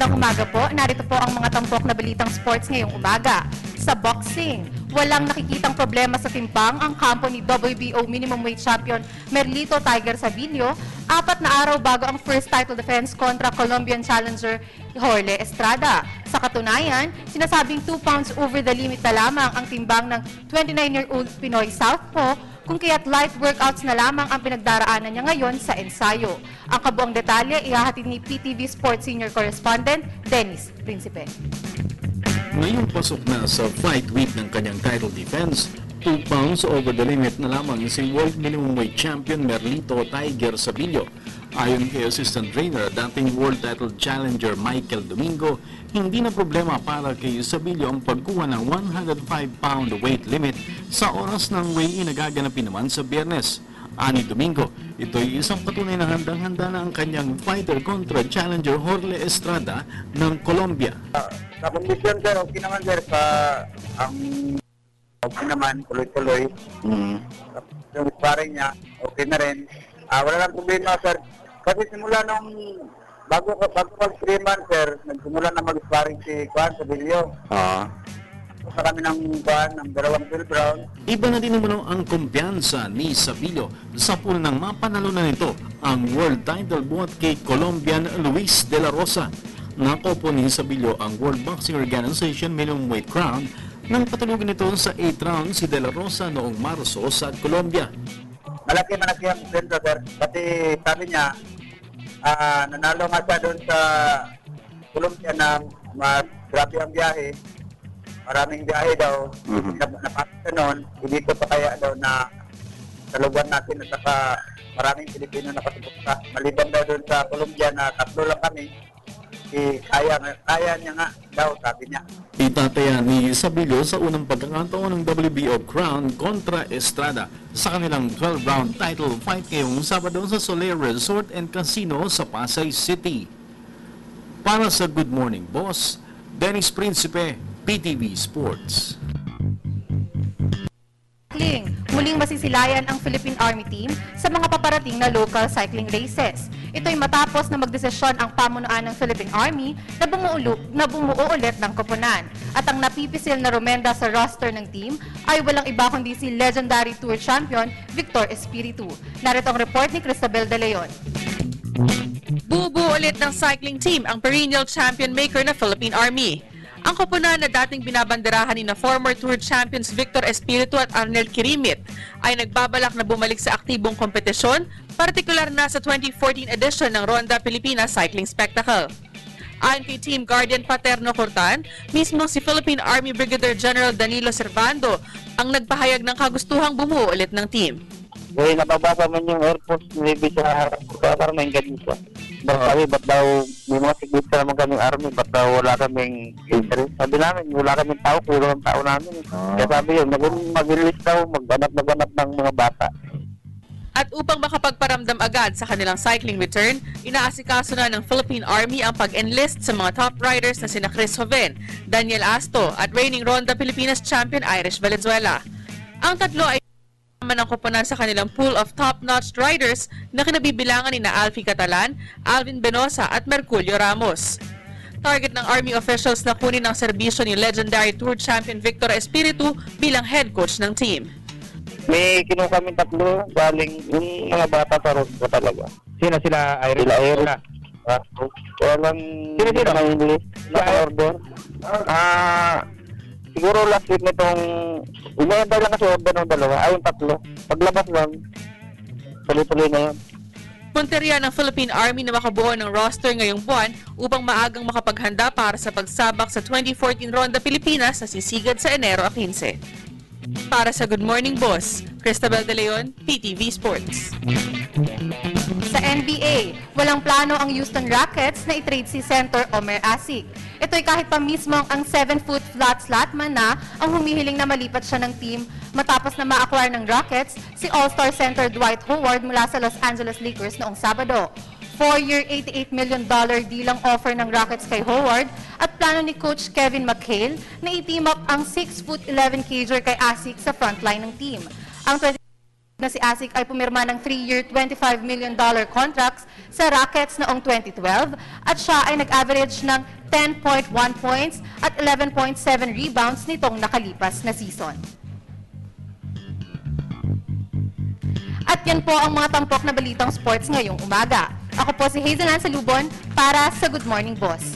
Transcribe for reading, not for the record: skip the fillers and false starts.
Magandang umaga po. Narito po ang mga tampok na balitang sports ngayong umaga. Sa boxing, walang nakikitang problema sa timbang ang kampo ni WBO minimum weight champion Merlito Tiger Sabilio, 4 na araw bago ang first title defense kontra Colombian challenger Jorge Estrada. Sa katunayan, sinasabing 2 pounds over the limit na lamang ang timbang ng 29-year-old Pinoy Southpaw, kung kaya't light workouts na lamang ang pinagdaraanan niya ngayon sa ensayo. Ang kabuang detalye ihahatid ni PTV Sports Senior Correspondent Dennis Principe. Ngayong pasok na sa fight week ng kanyang title defense, 2 pounds over the limit na lamang si world minimum weight champion Merlito Tiger Sabilio. Ayon kay assistant trainer, dating world title challenger Michael Domingo, hindi na problema para kay Sabilio ang pagkuha ng 105-pound weight limit sa oras ng weigh-in na gaganapin naman sa Biyernes. Ani Domingo, ito'y isang patunay na handang-handa na ang kanyang fighter kontra challenger Jorge Estrada ng Colombia. Sa kondisyon sir, okay naman sir, ang okay naman, tuloy-tuloy. Yung sparring niya, okay na rin. Wala lang problema sir. Kasi simula nung bago mag-3 months sir, nagsimula na mag-sparring si Juan Sabilio. Sa kami ng Juan, ng 2 12 round. Iba na din naman ang kumpiyansa ni Sabilio sa puno ng mapanalunan nito ang world title buhat kay Colombian Luis de la Rosa. Nakopo ni Sabilio ang World Boxing Organization minimum weight crown nang patulugan nito sa 8 rounds si de la Rosa noong Marso sa Colombia. Malaki ang sensor sir. Pati sabi niya, nanalo nga siya doon sa Colombia na mas grabe ang biyahe. Maraming biyahe daw. Napasok siya noon, hindi ko pa kaya daw na sa lugar natin at saka maraming Pilipino nakasuporta. Maliban daw doon sa Colombia na 3 lang kami. Kaya niya nga daw, sabi niya. Itataya ni Sabilio sa unang pagkakataon ng WBO crown kontra Estrada sa kanilang 12-round title fight ngayong Sabado sa Soler Resort and Casino sa Pasay City. Para sa Good Morning Boss, Dennis Principe, PTV Sports. Muling masisilayan ang Philippine Army team sa mga paparating na local cycling races. Ito'y matapos na magdesisyon ang pamunuan ng Philippine Army na bumuo ulit ng koponan. At ang napipisil na rumenda sa roster ng team ay walang iba kundi si legendary Tour Champion Victor Espiritu. Narito ang report ni Cristabel De Leon. Bubuo ulit ng cycling team ang perennial champion maker na Philippine Army. Ang koponan na dating binabanderahan ni na former Tour Champions Victor Espiritu at Arnel Kirimit ay nagbabalak na bumalik sa aktibong kompetisyon, partikular na sa 2014 edition ng Ronda Pilipinas Cycling Spectacle. Ayon kay Team Guardian Paterno Cortan, mismo si Philippine Army Brigadier General Danilo Servando ang nagpahayag ng kagustuhang bumuo ulit ng team. Nababasa man yung Air Force Navy sa parang ganito. Ba't daw may mga sigurita naman kaming army, ba't daw wala kaming interest? Sabi namin, wala kaming tao, puro ang tao namin. Kaya sabi yun, mag-release daw, magbanat ng mga bata. At upang makapagparamdam agad sa kanilang cycling return, inaasikaso na ng Philippine Army ang pag-enlist sa mga top riders na sina Chris Joven, Daniel Asto at reigning Ronda Pilipinas champion Irish Valenzuela. Ang tatlo ay ng koponan sa kanilang pool of top-notch riders na kinabibilangan ni na Alfie Catalan, Alvin Benosa at Merculio Ramos. Target ng Army officials na kunin ang serbisyo ni legendary Tour Champion Victor Espiritu bilang head coach ng team. May kinuha kami 3, galing yung mga bata sa Ronda talaga. Sino sila? Irish? Sila. Walang sino English, naka-order. Siguro last week nitong inayantay lang kasi order ng 2, yung 3. Paglabas lang, tuloy-tuloy na yun. Punteriya ng Philippine Army na makabuo ng roster ngayong buwan upang maagang makapaghanda para sa pagsabak sa 2014 Ronda Pilipinas na sisigad sa Enero 15. Para sa Good Morning Boss, Cristabel De Leon, PTV Sports. Sa NBA, walang plano ang Houston Rockets na i-trade si center Omer Asik. Ito'y kahit pa mismo ang 7-foot flat slotman na ang humihiling na malipat siya ng team matapos na ma-acquire ng Rockets si All-Star center Dwight Howard mula sa Los Angeles Lakers noong Sabado. 4-year, $88 million deal ang offer ng Rockets kay Howard at plano ni Coach Kevin McHale na i-team up ang 6'11" cager kay Asik sa frontline ng team. Ang na si ASIC ay pumirma ng 3-year, $25 million contracts sa Rockets noong 2012 at siya ay nag-average ng 10.1 points at 11.7 rebounds nitong nakalipas na season. At yan po ang mga tampok na balitang sports ngayong umaga. Ako po si Hazel Ann Salubon para sa Good Morning Boss.